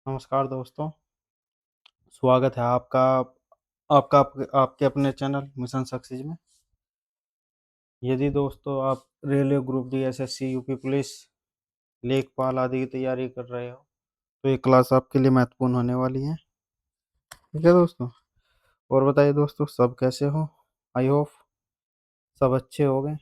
नमस्कार दोस्तों। स्वागत है आपका आपका आपके अपने चैनल मिशन सक्सेस में। यदि दोस्तों आप railway group D SSC UP police लेखपाल आदि की तैयारी कर रहे हो तो ये क्लास आपके लिए महत्वपूर्ण होने वाली है। ठीक है दोस्तों। और बताइए दोस्तों, सब कैसे हो? आई होप सब अच्छे हो गए।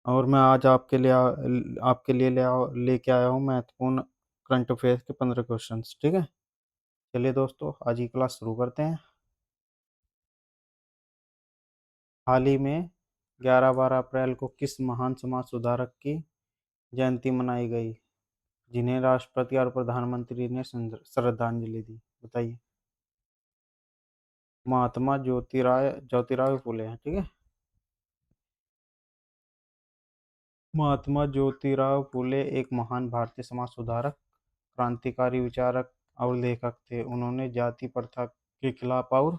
और मैं आज आपके लिए लेके आया हूँ महत्वपूर्ण करंट अफेयर्स के 15 क्वेश्चंस। ठीक है, चलिए दोस्तों आज की क्लास शुरू करते हैं। हाल ही में 11-12 अप्रैल को किस महान समाज सुधारक की जयंती मनाई गई, जिन्हें राष्ट्रपति और प्रधानमंत्री ने श्रद्धांजलि दी? बताइए। महात्मा ज्योतिराव फुले हैं। ठीक है, महात्मा ज्योतिराव फुले एक महान भारतीय समाज सुधारक, क्रांतिकारी विचारक और लेखक थे। उन्होंने जाति प्रथा के खिलाफ और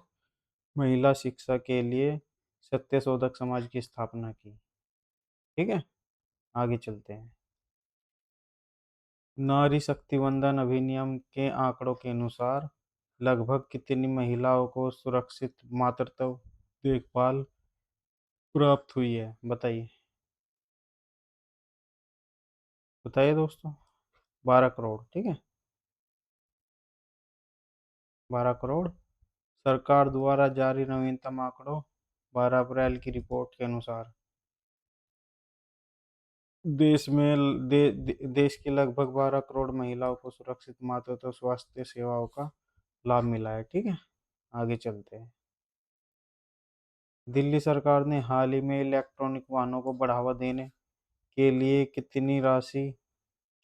महिला शिक्षा के लिए सत्यशोधक समाज की स्थापना की। ठीक है, आगे चलते हैं। नारी शक्ति वंदन अधिनियम के आंकड़ों के अनुसार लगभग कितनी महिलाओं को सुरक्षित मातृत्व देखभाल प्राप्त हुई है? बताइए। बताइए दोस्तों। 12 करोड़। ठीक है, 12 करोड़। सरकार द्वारा जारी नवीनतम आंकड़ों 12 अप्रैल की रिपोर्ट के अनुसार देश में देश की लगभग 12 करोड़ महिलाओं को सुरक्षित मातृत्व स्वास्थ्य सेवाओं का लाभ मिला है। ठीक है, आगे चलते हैं। दिल्ली सरकार ने हाल ही में इलेक्ट्रॉनिक वाहनों को बढ़ावा देने के लिए कितनी राशि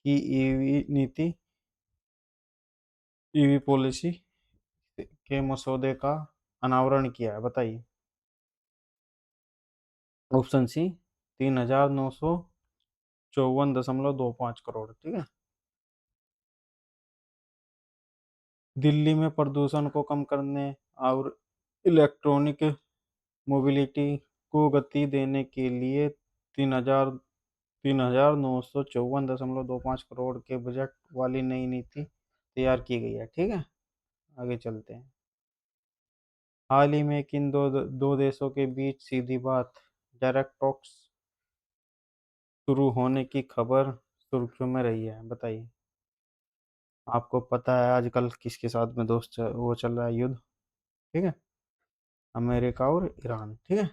की ईवी नीति ईवी पॉलिसी के मसौदे का अनावरण किया है? बताइए। Option C, 3,954.25 crore. ठीक है, दिल्ली में प्रदूषण को कम करने और इलेक्ट्रॉनिक मोबिलिटी को गति देने के लिए 3,954.25 करोड़ के बजट वाली नई नीति तैयार की गई है। ठीक है, आगे चलते हैं। हाल ही में किन दो देशों के बीच सीधी बात डायरेक्ट टॉक्स शुरू होने की खबर सुर्खियों में रही है? बताइए। आपको पता है आजकल किसके साथ में वो चल रहा है युद्ध? ठीक है, अमेरिका और ईरान। ठीक है,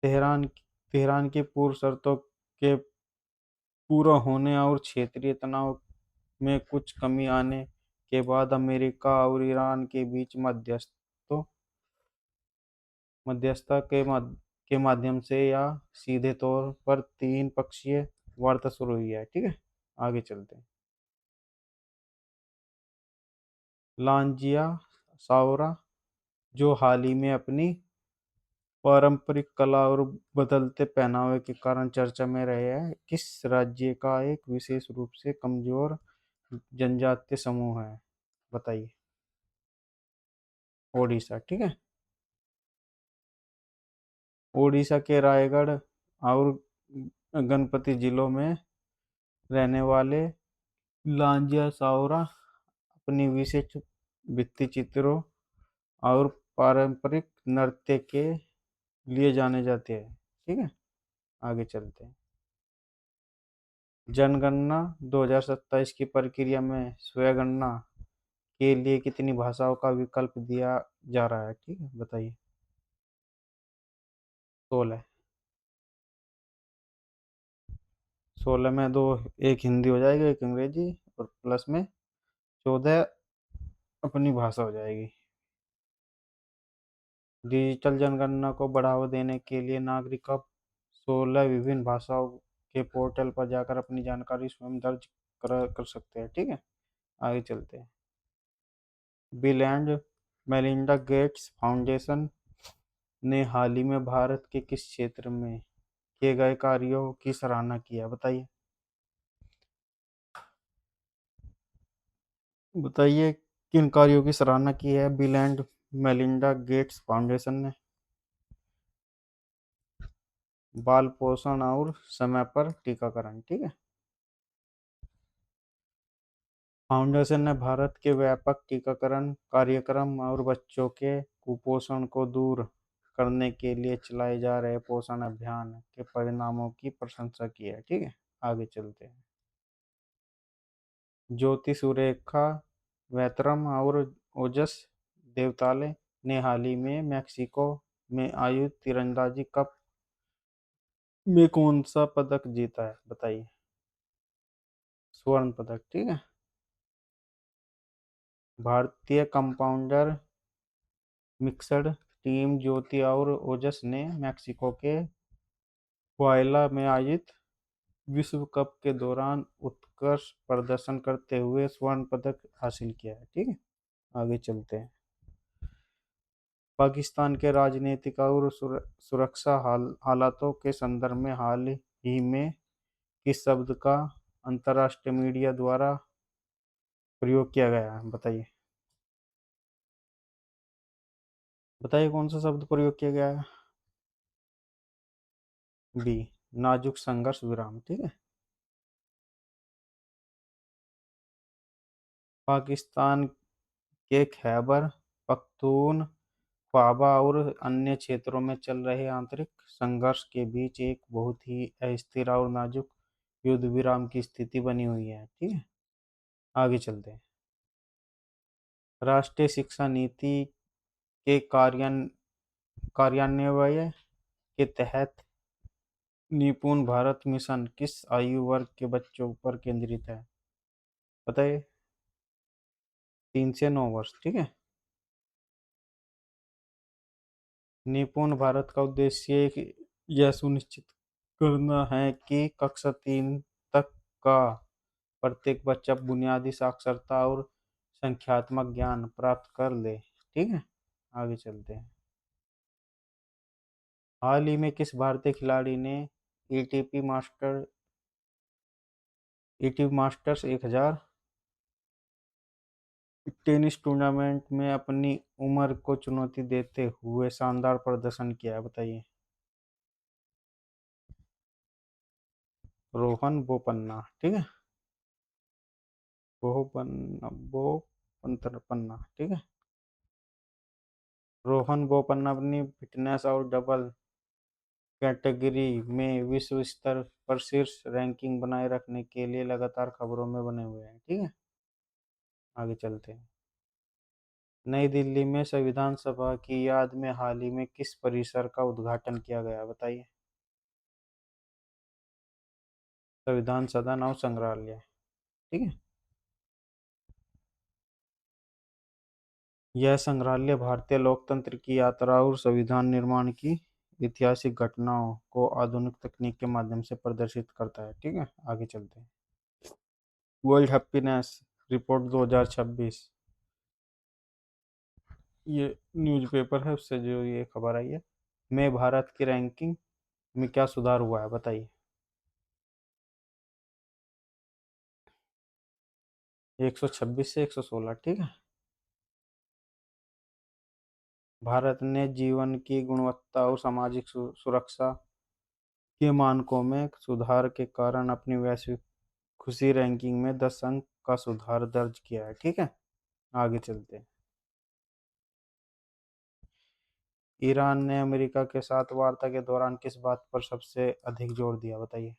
तेहरान तेहरान की पूर्व शर्तों के पूरा होने और क्षेत्रीय तनाव में कुछ कमी आने के बाद अमेरिका और ईरान के बीच मध्यस्थता के माध्यम से या सीधे तौर पर तीन पक्षीय वार्ता शुरू हुई है। ठीक है, आगे चलते हैं। लांजिया सावरा, जो हाल ही में अपनी पारंपरिक कला और बदलते पहनावे के कारण चर्चा में रहे हैं, किस राज्य का एक विशेष रूप से कमजोर जनजातीय समूह है? बताइए। ओडिशा। ठीक है, ओडिशा के रायगढ़ और गणपति जिलों में रहने वाले लांजिया सावरा अपनी विशिष्ट भित्ति चित्रों और पारंपरिक नृत्य के लिए जाने जाते हैं। ठीक है, आगे चलते हैं। जनगणना 2027 की प्रक्रिया में स्वयंगणना के लिए कितनी भाषाओं का विकल्प दिया जा रहा है? ठीक है, बताइए। 16। 16 में दो, एक हिंदी हो जाएगी, एक अंग्रेजी, और प्लस में 14 अपनी भाषा हो जाएगी। डिजिटल जनगणना को बढ़ावा देने के लिए नागरिक अब 16 विभिन्न भाषाओं के पोर्टल पर जाकर अपनी जानकारी स्वयं दर्ज कर सकते हैं। ठीक है, आगे चलते हैं। Bill and Melinda Gates foundation ने हाल ही में भारत के किस क्षेत्र में किए गए कार्यों की सराहना की है? बताइए। बताइए किन कार्यों की सराहना की है bill and Melinda Gates foundation ने? बाल पोषण और समय पर टीकाकरण, ठीक है। फाउंडेशन ने भारत के व्यापक टीकाकरण कार्यक्रम और बच्चों के कुपोषण को दूर करने के लिए चलाए जा रहे पोषण अभियान के परिणामों की प्रशंसा की है, ठीक है। आगे चलते हैं। ज्योति सुरेखा वैत्रम और ओजस देवताले ने हाल ही में मैक्सिको में आयुध तीरंदाजी कप में कौन सा पदक जीता है, बताइए। स्वर्ण पदक, ठीक है। भारतीय कंपाउंडर मिक्सड टीम ज्योति और ओजस ने मैक्सिको के क्वायला में आयोजित विश्व कप के दौरान उत्कृष्ट प्रदर्शन करते हुए स्वर्ण पदक हासिल किया है, ठीक है। आगे चलते हैं। पाकिस्तान के राजनीतिक और सुरक्षा हालातों के संदर्भ में हाल ही में किस शब्द का अंतर्राष्ट्रीय मीडिया द्वारा प्रयोग किया गया है, बताइए। बताइए कौन सा शब्द प्रयोग किया गया है। बी, नाजुक संघर्ष विराम, ठीक है। पाकिस्तान के खैबर पख्तूनख्वा और अन्य क्षेत्रों में चल रहे आंतरिक संघर्ष के बीच एक बहुत ही अस्थिर और नाजुक युद्ध विराम की स्थिति बनी हुई है, ठीक है। आगे चलते हैं। राष्ट्रीय शिक्षा नीति के कार्यान्वयन के तहत निपुण भारत मिशन किस आयु वर्ग के बच्चों पर केंद्रित है, बताइए। 3 से 9 वर्ष, ठीक है। निपुण भारत का उद्देश्य यह सुनिश्चित करना है कि कक्षा 3 तक का प्रत्येक बच्चा बुनियादी साक्षरता और संख्यात्मक ज्ञान प्राप्त कर ले, ठीक है। आगे चलते हैं। हाल ही में किस भारतीय खिलाड़ी ने एटीपी मास्टर्स 1000 टेनिस टूर्नामेंट में अपनी उम्र को चुनौती देते हुए शानदार प्रदर्शन किया है, बताइए। रोहन बोपन्ना, ठीक है। बोपन्ना, ठीक है। रोहन बोपन्ना अपनी फिटनेस और डबल कैटेगरी में विश्व स्तर पर शीर्ष रैंकिंग बनाए रखने के लिए लगातार खबरों में बने हुए हैं, ठीक है। आगे चलते हैं। नई दिल्ली में संविधान सभा की याद में हाल ही में किस परिसर का उद्घाटन किया गया, बताइए। संविधान सदन और संग्रहालय, ठीक है। यह संग्रहालय भारतीय लोकतंत्र की यात्रा और संविधान निर्माण की ऐतिहासिक घटनाओं को आधुनिक तकनीक के माध्यम से प्रदर्शित करता है, ठीक है। आगे चलते हैं। वर्ल्ड हैप्पीनेस रिपोर्ट 2026, ये न्यूज़पेपर है उससे जो ये खबर आई है, में भारत की रैंकिंग में क्या सुधार हुआ है, बताइए। 126 से 116, ठीक है। भारत ने जीवन की गुणवत्ता और सामाजिक सुरक्षा के मानकों में सुधार के कारण अपनी वैश्विक खुशी रैंकिंग में 10 अंक का सुधार दर्ज किया है, ठीक है। आगे चलते हैं। ईरान ने अमेरिका के साथ वार्ता के दौरान किस बात पर सबसे अधिक जोर दिया, बताइए।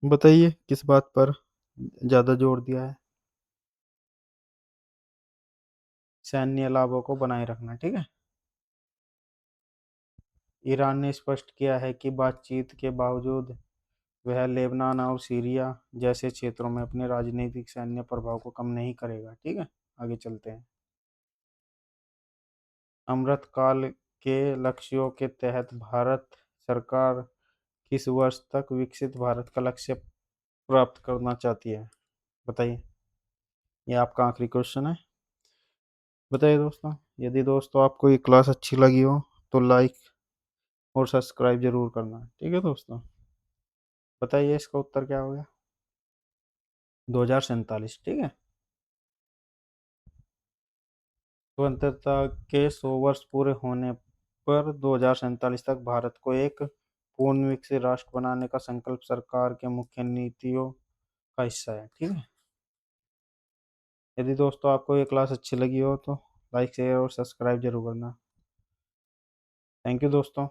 बताइए किस बात पर ज्यादा जोर दिया है। सैन्य लाभों को बनाए रखना, ठीक है। ईरान ने स्पष्ट किया है कि बातचीत के बावजूद वह लेबनान और सीरिया जैसे क्षेत्रों में अपने राजनीतिक सैन्य प्रभाव को कम नहीं करेगा, ठीक है। आगे चलते हैं। अमृत काल के लक्ष्यों के तहत भारत सरकार किस वर्ष तक विकसित भारत का लक्ष्य प्राप्त करना चाहती है, बताइए। ये आपका आखिरी क्वेश्चन है, बताइए दोस्तों। यदि दोस्तों आपको ये क्लास अच्छी लगी हो तो लाइक और सब्सक्राइब जरूर करना, ठीक है दोस्तों। बताइए इसका उत्तर क्या हो गया। 2047, ठीक है। स्वतंत्रता के 100 वर्ष पूरे होने पर 2047 तक भारत को एक पूर्ण विकसित राष्ट्र बनाने का संकल्प सरकार के मुख्य नीतियों का हिस्सा है। ठीक है। यदि दोस्तों आपको ये क्लास अच्छी लगी हो तो लाइक शेयर और सब्सक्राइब जरूर करना। थैंक यू दोस्तों।